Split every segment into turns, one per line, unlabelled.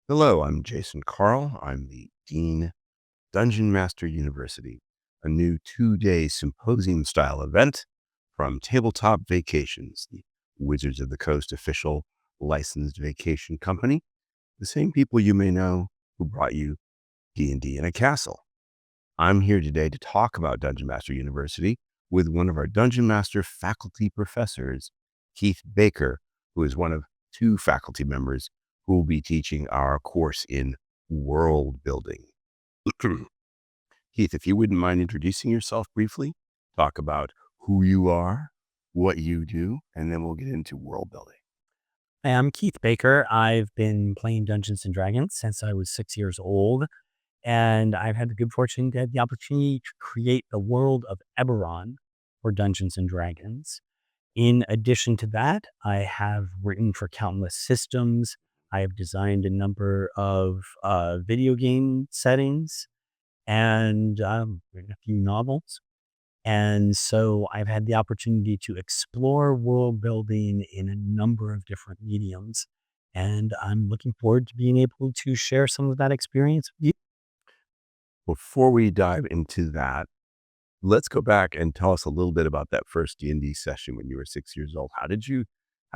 Hello, I'm Jason Carl. I'm the Dean Dungeon Master University, a new 2-day symposium style event from Tabletop Vacations, the Wizards of the Coast official licensed vacation company, the same people you may know who brought you D&D in a castle. I'm here today to talk about Dungeon Master University with one of our Dungeon Master faculty professors, Keith Baker, who is one of two faculty members who will be teaching our course in world building. Keith, if you wouldn't mind introducing yourself briefly, talk about who you are, what you do, and then we'll get into world building.
Hi, I'm Keith Baker. I've been playing Dungeons and Dragons since I was 6 years old, and I've had the good fortune to have the opportunity to create the world of Eberron for Dungeons and Dragons. In addition to that, I have written for countless systems. I have designed a number of video game settings and written a few novels. And so I've had the opportunity to explore world building in a number of different mediums. And I'm looking forward to being able to share some of that experience with you.
Before we dive into that, let's go back and tell us a little bit about that first D&D session when you were 6 years old. How did you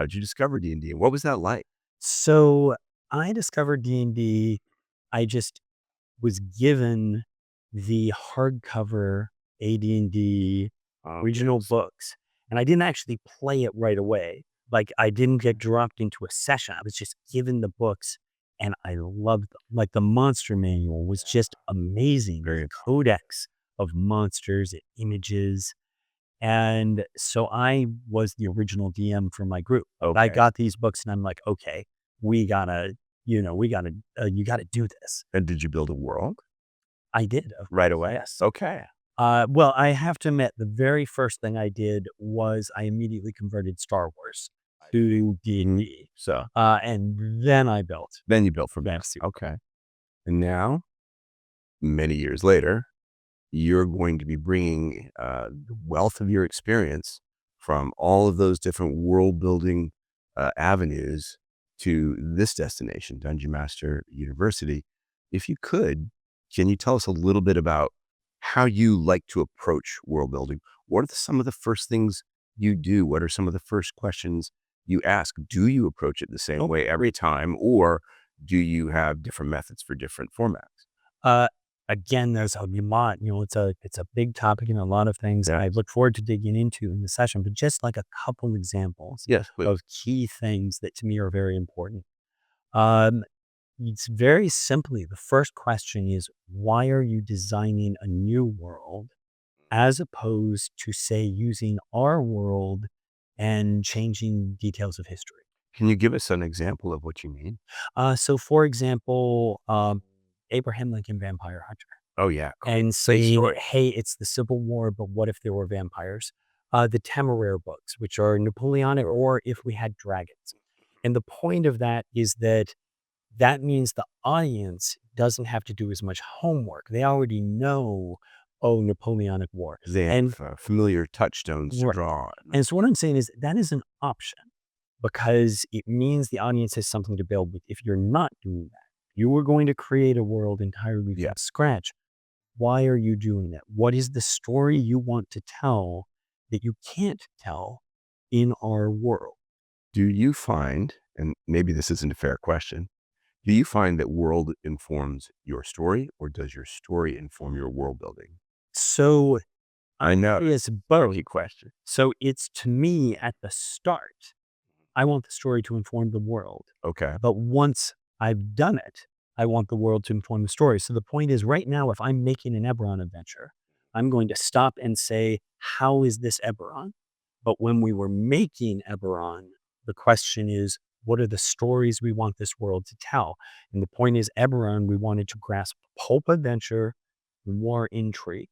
discover D&D, and D, and what was that like?
So I discovered D&D. I just was given the hardcover AD&D
Oh,
original
yes.
books, and I didn't actually play it right away. Like, I didn't get dropped into a session. I was just given the books, and I loved them. Like, the monster manual was just amazing. The
Very
codex of monsters and images. And so I was the original DM for my group. I
okay.
got these books, and I'm like, okay, we gotta, you gotta do this.
And did you build a world
I did, of
right
course,
away?
yes.
Okay.
Well, I have to admit, the very first thing I did was I immediately converted Star Wars to D&D,
So
and then I built
then you built from there.
Fantasy.
Okay. And now, many years later, you're going to be bringing the wealth of your experience from all of those different world building avenues to this destination, Dungeon Master University. If you could, can you tell us a little bit about how you like to approach world building? What are some of the first things you do? What are some of the first questions you ask? Do you approach it the same
Oh,
way every time, or do you have different methods for different formats?
uh, again, there's a lot, it's a big topic and a lot of things
Yeah.
I look forward to digging into in the session, but just like a couple examples
Yes, please.
of key things that to me are very important. Um, it's very simply, the first question is, why are you designing a new world as opposed to, say, using our world and changing details of history?
Can you give us an example of what you mean?
So, for example, Abraham Lincoln Vampire Hunter,
Oh, yeah.
and
Great
saying,
story.
hey, it's the Civil War, but what if there were vampires? The Temeraire books, which are Napoleonic, or if we had dragons. And the point of that is that that means the audience doesn't have to do as much homework. They already know, oh, Napoleonic War.
They
And
have familiar touchstones to
right.
draw on.
And so what I'm saying is that is an option because it means the audience has something to build with. If you're not doing that, you were going to create a world entirely
Yeah.
from scratch. Why are you doing that? What is the story you want to tell that you can't tell in our world?
Do you find, and maybe this isn't a fair question, do you find that world informs your story, or does your story inform your world building?
So
I know.
it's a buttery question. So it's, to me, at the start, I want the story to inform the world.
Okay.
But once I've done it, I want the world to inform the story. So the point is, right now, if I'm making an Eberron adventure, I'm going to stop and say, how is this Eberron? But when we were making Eberron, the question is, what are the stories we want this world to tell? And the point is, Eberron, we wanted to grasp pulp adventure, war intrigue.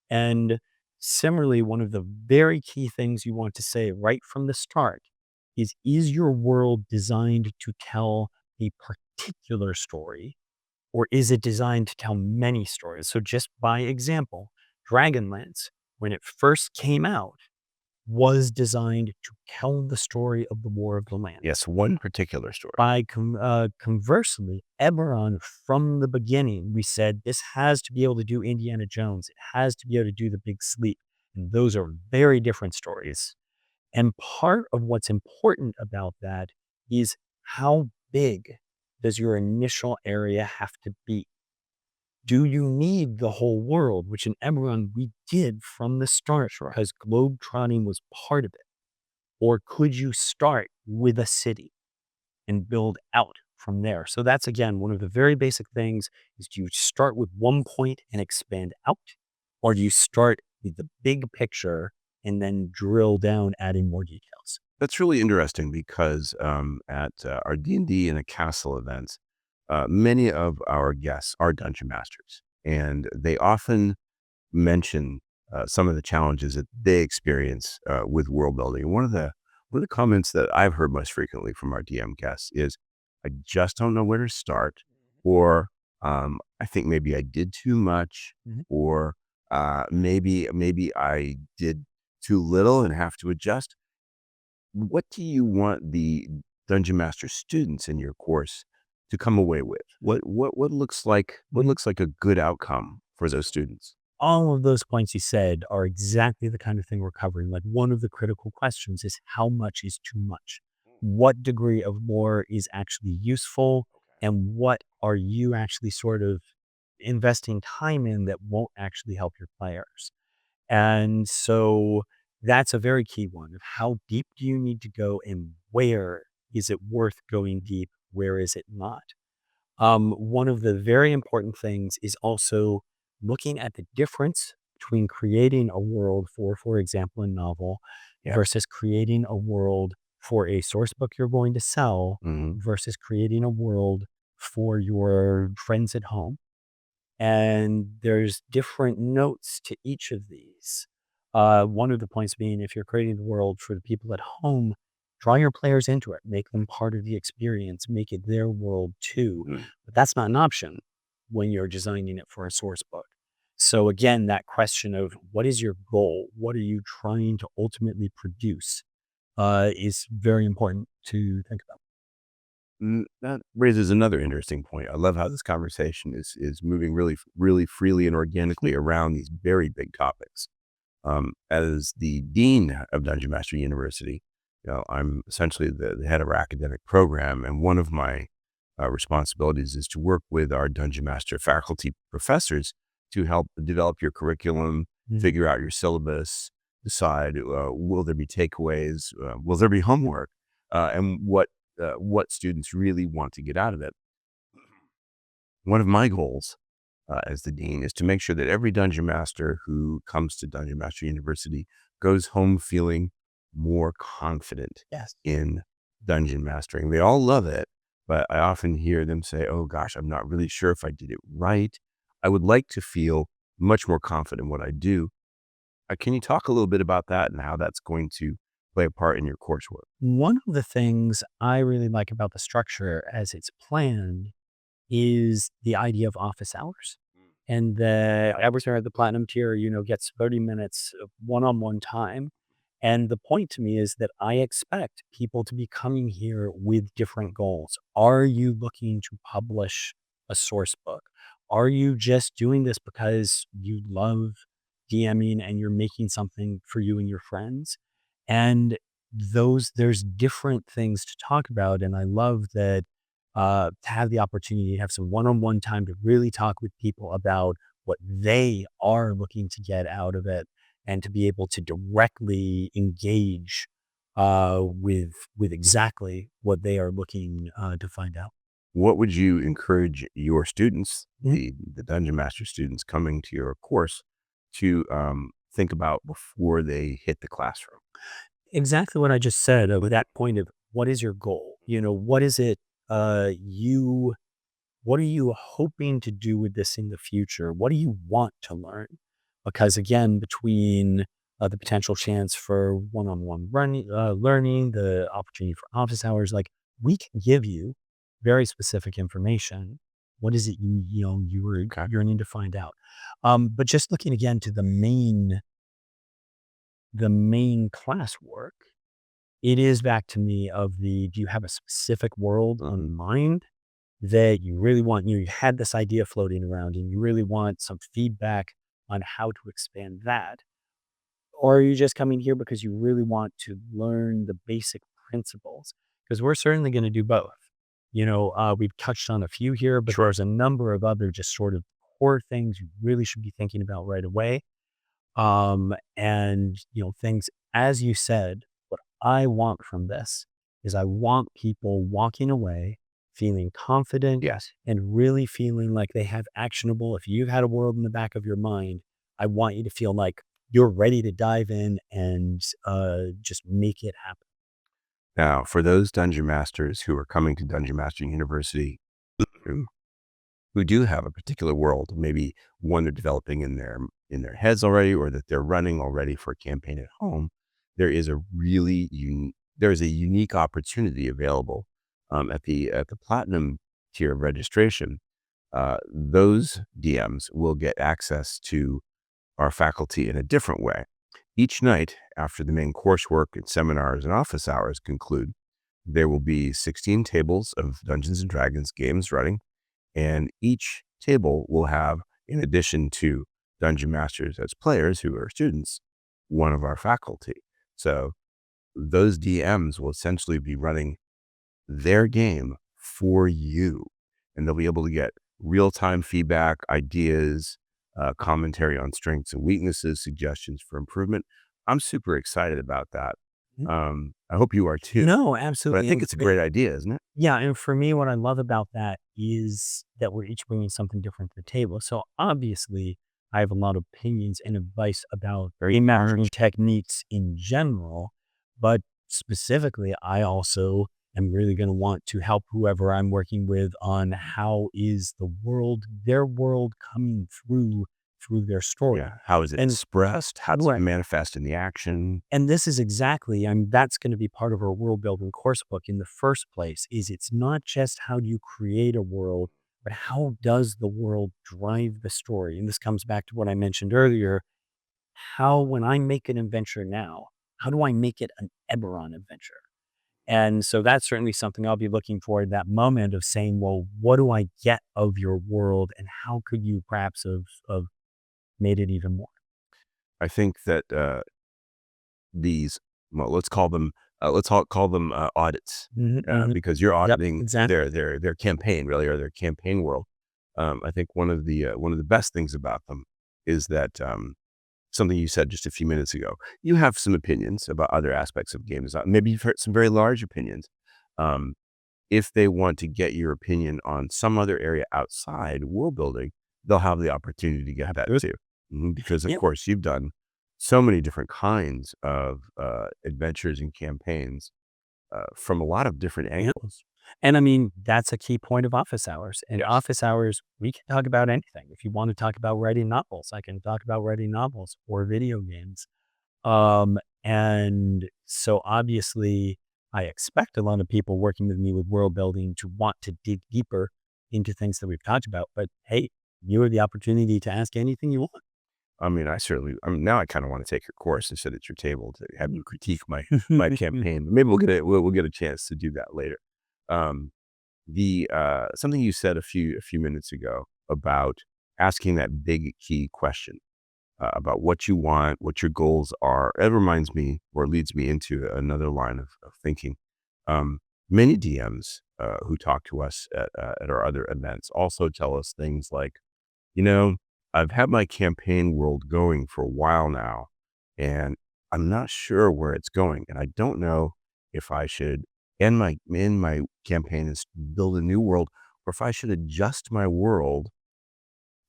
And similarly, one of the very key things you want to say right from the start is your world designed to tell a particular story, or is it designed to tell many stories? So just by example, Dragonlance, when it first came out, was designed to tell the story of the War of the Land.
Yes, one particular story.
Conversely, Eberron, from the beginning, we said this has to be able to do Indiana Jones. It has to be able to do The Big Sleep. And those are very different stories. And part of what's important about that is how big does your initial area have to be? Do you need the whole world, which in Eberron we did from the start because globetrotting was part of it? Or could you start with a city and build out from there? So that's again one of the very basic things is do you start with one point and expand out? Or do you start with the big picture and then drill down, adding more details?
That's really interesting because at our D&D in a castle events, many of our guests are dungeon masters, and they often mention some of the challenges that they experience with world building. And one of the comments that I've heard most frequently from our DM guests is, "I just don't know where to start," or "I think maybe I did too much,"
Mhm.
or maybe I did too little and have to adjust." What do you want the dungeon master students in your course to come away with? What looks like a good outcome for those students?
All of those points you said are exactly the kind of thing we're covering. Like one of the critical questions is how much is too much? What degree of more is actually useful? And what are you actually sort of investing time in that won't actually help your players? And so that's a very key one of how deep do you need to go and where is it worth going deep? Where is it not? One of the very important things is also looking at the difference between creating a world for example, a novel
Yeah.
versus creating a world for a source book you're going to sell
Hmm.
versus creating a world for your friends at home. And there's different notes to each of these. One of the points being if you're creating the world for the people at home, draw your players into it, make them part of the experience, make it their world too. But that's not an option when you're designing it for a source book. So again, that question of what is your goal? What are you trying to ultimately produce is very important to think about.
That raises another interesting point. I love how this conversation is moving really freely and organically around these very big topics. As the dean of Dungeon Master University, I'm essentially the head of our academic program, and one of my responsibilities is to work with our Dungeon Master faculty professors to help develop your curriculum,
Mhm.
figure out your syllabus, decide will there be takeaways, will there be homework, and what students really want to get out of it. One of my goals as the dean is to make sure that every dungeon master who comes to Dungeon Master University goes home feeling more confident
Yes.
in dungeon mastering. They all love it, but I often hear them say, "Oh gosh, I'm not really sure if I did it right." I would like to feel much more confident in what I do. Can you talk a little bit about that and how that's going to play a part in your coursework?
One of the things I really like about the structure as it's planned is the idea of office hours. And the adversary at the platinum tier, gets 30 minutes of one-on-one time. And the point to me is that I expect people to be coming here with different goals. Are you looking to publish a source book? Are you just doing this because you love DMing and you're making something for you and your friends? And there's different things to talk about. And I love that to have the opportunity to have some one-on-one time to really talk with people about what they are looking to get out of it and to be able to directly engage with exactly what they are looking to find out.
What would you encourage your students,
Mhm.
the dungeon master students coming to your course, to think about before they hit the classroom?
Exactly what I just said with that point of what is your goal? What is it you what are you hoping to do with this in the future? What do you want to learn? Because again, between the potential chance for one-on-one learning, the opportunity for office hours, like we can give you very specific information. What is it you were
Okay.
yearning to find out? But just looking again to the main the main classwork, it is back to me of do you have a specific world
Mhm.
on mind that you really want? You had this idea floating around and you really want some feedback on how to expand that. Or are you just coming here because you really want to learn the basic principles? Because we're certainly going to do both. We've touched on a few here, but
Sure.
there's a number of other just sort of core things you really should be thinking about right away. Things, as you said, what I want from this is I want people walking away feeling confident
Yes.
and really feeling like they have actionable. If you've had a world in the back of your mind, I want you to feel like you're ready to dive in and just make it happen.
Now, for those dungeon masters who are coming to Dungeon Master University who do have a particular world, maybe one they're developing in their heads already, or that they're running already for a campaign at home, there is a there is a unique opportunity available at the platinum tier of registration. Those DMs will get access to our faculty in a different way. Each night, after the main coursework and seminars and office hours conclude, there will be 16 tables of Dungeons and Dragons games running, and each table will have, in addition to dungeon masters as players who are students, one of our faculty. So those DMs will essentially be running their game for you, and they'll be able to get real-time feedback, ideas, commentary on strengths and weaknesses, suggestions for improvement. I'm super excited about that.
Mhm.
I hope you are too,
No,
but I
absolutely.
think it's a great idea, isn't it?
Yeah, and for me, what I love about that is that we're each bringing something different to the table. So obviously, I have a lot of opinions and advice about game mastering techniques in general, but specifically, I also am really going to want to help whoever I'm working with on how is their world coming through their story.
Yeah. How is it
And
expressed? How does it
right.
manifest in the action?
And this is exactly, that's going to be part of our world building course book in the first place, is it's not just how do you create a world, but how does the world drive the story? And this comes back to what I mentioned earlier. When I make an adventure now, how do I make it an Eberron adventure? And so that's certainly something I'll be looking for, that moment of saying, well, what do I get of your world and how could you perhaps have made it even more?
I think that these, well, call them audits,
Mhm, mhm.
because you're
Yep,
auditing
exactly.
their campaign really, or their campaign world. I think one of the best things about them is that something you said just a few minutes ago. You have some opinions about other aspects of game design. Maybe you've heard some very large opinions. Um, if they want to get your opinion on some other area outside world building, they'll have the opportunity to get that too. Because of
Yeah.
course you've done so many different kinds of adventures and campaigns from a lot of different
Yep.
angles.
And I mean, that's a key point of office hours. And
Yes.
office hours, we can talk about anything. If you want to talk about writing novels, I can talk about writing novels or video games. And so obviously, I expect a lot of people working with me with world building to want to dig deeper into things that we've talked about. But hey, you have the opportunity to ask anything you want.
I mean, now I kind of want to take your course and sit at your table to have you critique my campaign. Maybe we'll get a chance to do that later. Um, the something you said a few minutes ago about asking that big key question about what you want, what your goals are. It reminds me, or leads me into another line of thinking. Um, Many DMs who talk to us at our other events also tell us things like, you know, I've had my campaign world going for a while now, and I'm not sure where it's going, and I don't know if I should end my campaign and build a new world, or if I should adjust my world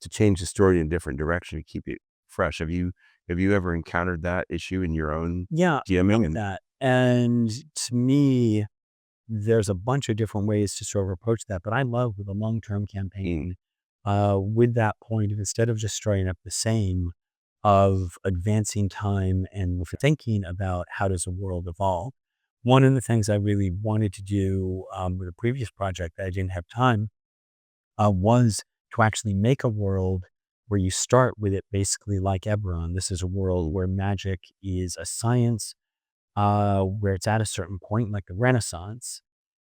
to change the story in a different direction to keep it fresh. Have you ever encountered that issue in your own
Yeah, I
DMing?
love
And
that. And to me, there's a bunch of different ways to sort of approach that, but I love with a long-term
mm,
campaign, with that point of instead of just starting up the same, of advancing time and thinking about how does the world evolve. One of the things I really wanted to do with a previous project that I didn't have time was to actually make a world where you start with it basically like Eberron. This is a world where magic is a science, where it's at a certain point, like the Renaissance,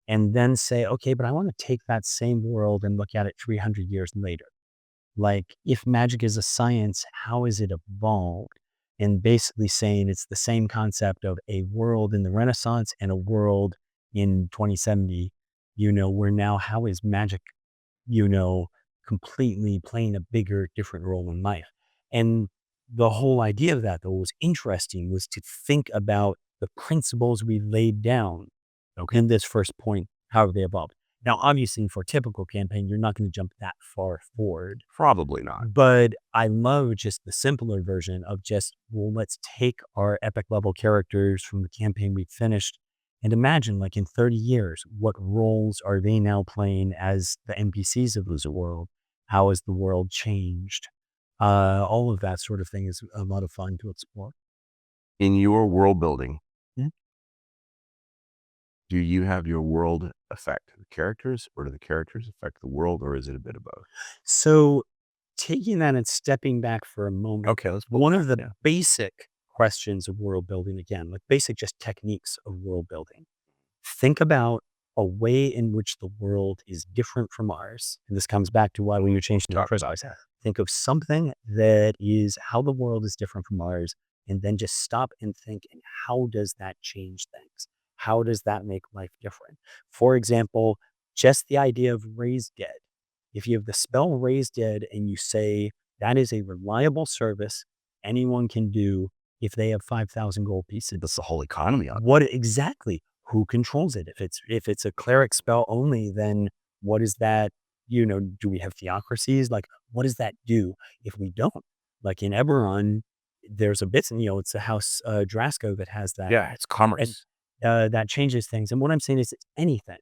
and then say, okay, but I want to take that same world and look at it 300 years later. Like, if magic is a science, how is it evolved? And basically saying it's the same concept of a world in the Renaissance and a world in 2070, where now how is magic, you know, completely playing a bigger, different role in life? And the whole idea of that, though, was interesting, was to think about the principles we laid down in this first point, how have they evolved? Now, obviously, for a typical campaign, you're not going to jump that far forward.
Probably not.
But I love just the simpler version of just, well, let's take our epic level characters from the campaign we finished and imagine, like, in 30 years, what roles are they now playing as the NPCs of this world? How has the world changed? All of that sort of thing is a lot of fun to explore.
In your world building,
Yeah.
do you have your world affect the characters, or do the characters affect the world, or is it a bit of both?
So, taking that and stepping back for a moment,
Okay, let's
one of the
yeah.
basic questions of world building, again, like basic just techniques of world building, think about a way in which the world is different from ours. And this comes back to why when you're changing the
Talk
first
about
place,
that.
think of something that is how the world is different from ours, and then just stop and think, and how does that change things? How does that make life different? For example, just the idea of raise dead. If you have the spell raise dead and you say that is a reliable service anyone can do if they have 5,000 gold pieces.
That's the whole economy on
What exactly? Who controls it? If it's a cleric spell only, then what is that? Do we have theocracies? Like, what does that do if we don't? Like in Eberron, there's a bit, it's the house Drasco that has that,
Yeah, it's
and
commerce.
that changes things. And what I'm saying is, it's anything,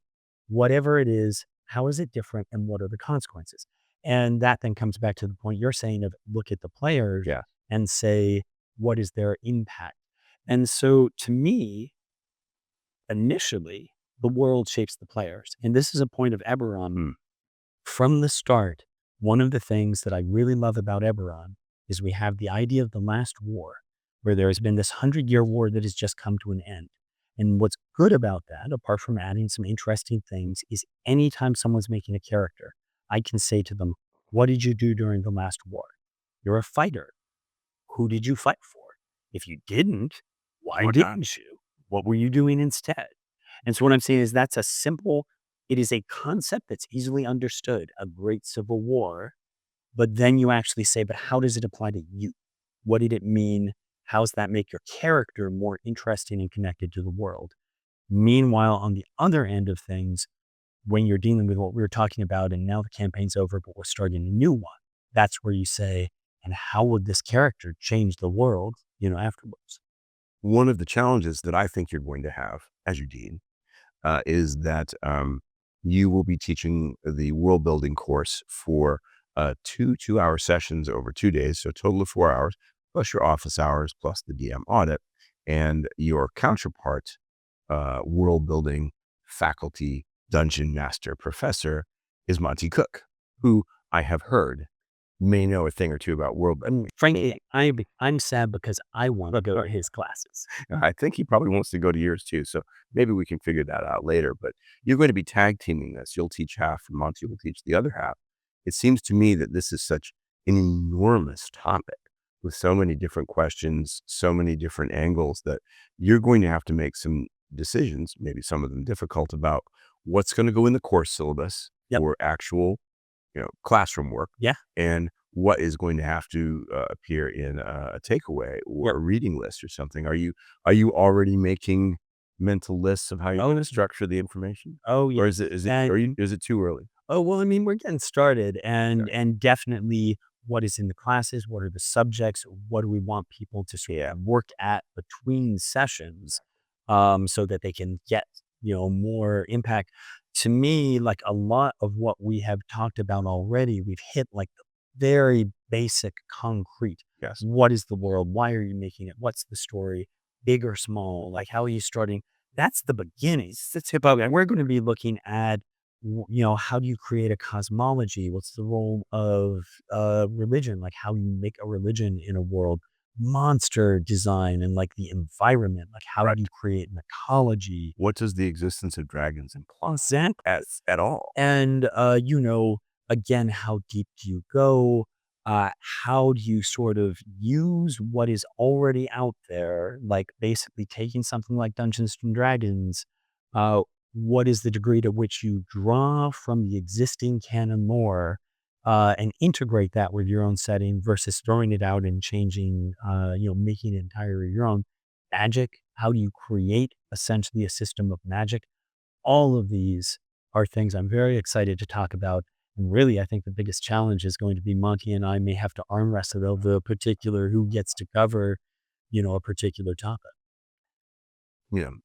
whatever it is. How is it different, and what are the consequences? And that then comes back to the point you're saying of look at the players
Yeah.
and say, what is their impact? And so to me, initially, the world shapes the players. And this is a point of Eberron.
Hmm.
From the start, one of the things that I really love about Eberron is we have the idea of the last war, where there has been this 100-year war that has just come to an end. And what's good about that, apart from adding some interesting things, is anytime someone's making a character, I can say to them, what did you do during the last war? You're a fighter. Who did you fight for? If you didn't, why
Why not?
didn't you? What were you doing instead? And so what I'm saying is it is a concept that's easily understood, a great civil war, but then you actually say, but how does it apply to you? What did it mean? How does that make your character more interesting and connected to the world? Meanwhile, on the other end of things, when you're dealing with what we were talking about, and now the campaign's over, but we're starting a new one, that's where you say, and how would this character change the world, afterwards?
One of the challenges that I think you're going to have as your dean is that you will be teaching the world building course for two-hour sessions over 2 days, so a total of 4 hours, plus your office hours, plus the DM audit. And your counterpart, world building faculty, dungeon master, professor, is Monty Cook, who I have heard may know a thing or two about world. I mean,
Frankly, I'm sad because I want to go to his classes.
I think he probably wants to go to yours too. So maybe we can figure that out later. But you're going to be tag teaming this. You'll teach half, and Monty will teach the other half. It seems to me that this is such an enormous topic with so many different questions, so many different angles, that you're going to have to make some decisions, maybe some of them difficult, about what's going to go in the course syllabus
Yep.
or actual, classroom work,
Yeah.
and what is going to have to appear in a takeaway or
Yep.
a reading list or something. Are you already making mental lists of how you're going to structure the information,
Oh,
or
yeah.
is it too early?
Oh, well, I mean, we're getting started, and
Okay.
definitely what is in the classes, what are the subjects, what do we want people to sort of work at between sessions, so that they can get, more impact. To me, like a lot of what we have talked about already, we've hit like the very basic concrete.
Yes.
What is the world? Why are you making it? What's the story? Big or small? Like, how are you starting? That's the beginning. It's the tip of it. And we're going to be looking at How do you create a cosmology? What's the role of religion? Like, how do you make a religion in a world? Monster design and like the environment. Like, how do you
Right.
create an ecology?
What does the existence of dragons imply
Exactly.
at all?
And, again, how deep do you go? How do you sort of use what is already out there? Like basically taking something like Dungeons and Dragons. Uh, what is the degree to which you draw from the existing canon lore and integrate that with your own setting versus throwing it out and changing, making it entirely your own? Magic. How do you create essentially a system of magic? All of these are things I'm very excited to talk about. And really, I think the biggest challenge is going to be Monty and I may have to arm wrestle over the particular who gets to cover, a particular topic.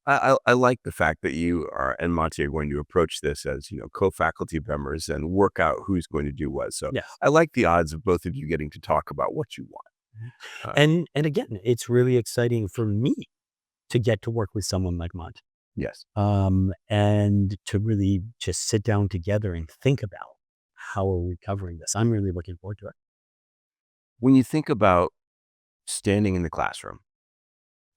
I like the fact that you are and Monty are going to approach this as, co-faculty members and work out who's going to do what. So
Yes.
I like the odds of both of you getting to talk about what you want.
Mhm.
Uh,
And again, it's really exciting for me to get to work with someone like Monty.
yes.
And to really just sit down together and think about how are we covering this. I'm really looking forward to it.
When you think about standing in the classroom,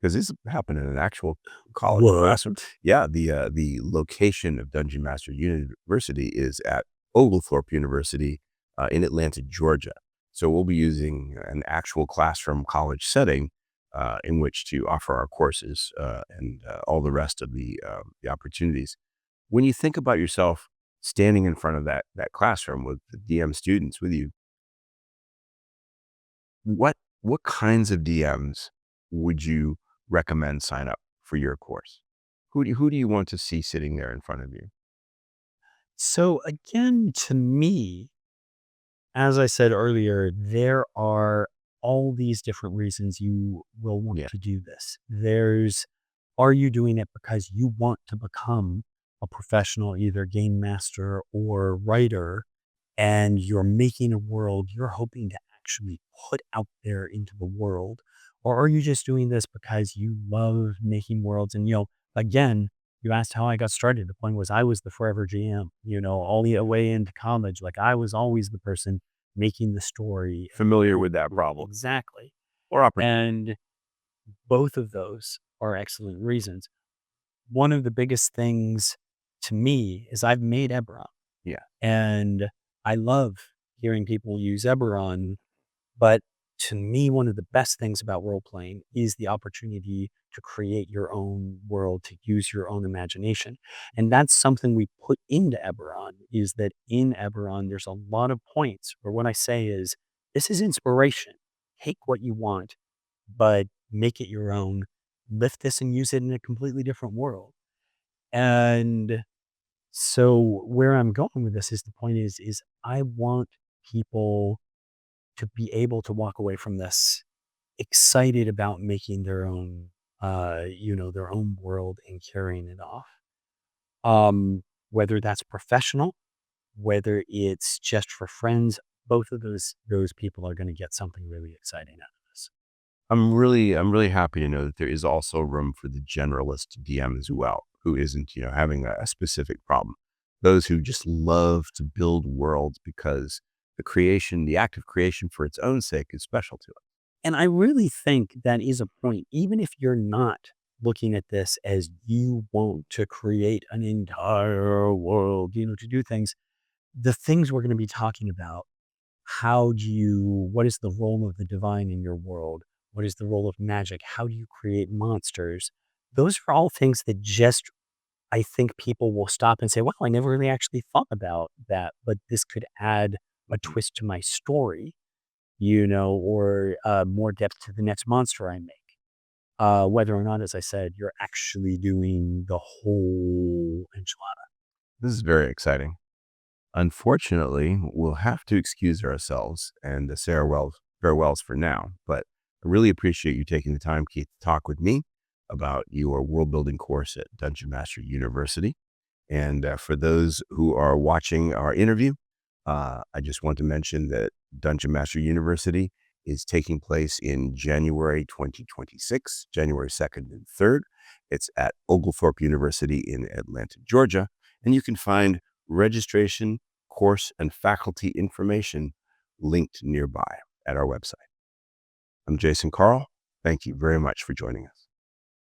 because this happened in an actual college
What?
classroom. Yeah, the location of Dungeon Master University is at Oglethorpe University in Atlanta, Georgia. So we'll be using an actual classroom college setting in which to offer our courses and all the rest of the opportunities. When you think about yourself standing in front of that classroom with the DM students with you, what kinds of DMs would you recommend sign up for your course? Who do you want to see sitting there in front of you?
So again, to me, as I said earlier, there are all these different reasons you will want
Yeah.
to do this. Are you doing it because you want to become a professional, either game master or writer, and you're making a world you're hoping to actually put out there into the world? Or are you just doing this because you love making worlds? And, again, you asked how I got started. The point was I was the forever GM, all the way into college. Like I was always the person making the story.
Familiar with that problem
Exactly.
or opportunity.
And both of those are excellent reasons. One of the biggest things to me is I've made Eberron,
Yeah.
and I love hearing people use Eberron, but to me, one of the best things about role playing is the opportunity to create your own world, to use your own imagination. And that's something we put into Eberron is that in Eberron, there's a lot of points where what I say is, this is inspiration. Take what you want, but make it your own. Lift this and use it in a completely different world. And so where I'm going with this is the point is I want people to be able to walk away from this excited about making their own world and carrying it off. Whether that's professional, whether it's just for friends, both of those people are going to get something really exciting out of this.
I'm really happy to know that there is also room for the generalist DM as well, who isn't, having a specific problem. Those who just love to build worlds because the act of creation for its own sake is special to it.
And I really think that is a point, even if you're not looking at this as you want to create an entire world, to do things, the things we're going to be talking about. What is the role of the divine in your world? What is the role of magic? How do you create monsters? Those are all things that just, I think people will stop and say, wow, I never really actually thought about that, but this could add a
Mhm.
twist to my story, or more depth to the next monster I make. Whether or not, as I said, you're actually doing the whole enchilada.
This is very exciting. Unfortunately, we'll have to excuse ourselves and say our farewells for now. But I really appreciate you taking the time, Keith, to talk with me about your world building course at Dungeon Master University. And for those who are watching our interview, I just want to mention that Dungeon Master University is taking place in January 2026, January 2nd and 3rd. It's at Oglethorpe University in Atlanta, Georgia. And you can find registration, course, and faculty information linked nearby at our website. I'm Jason Carl. Thank you very much for joining us.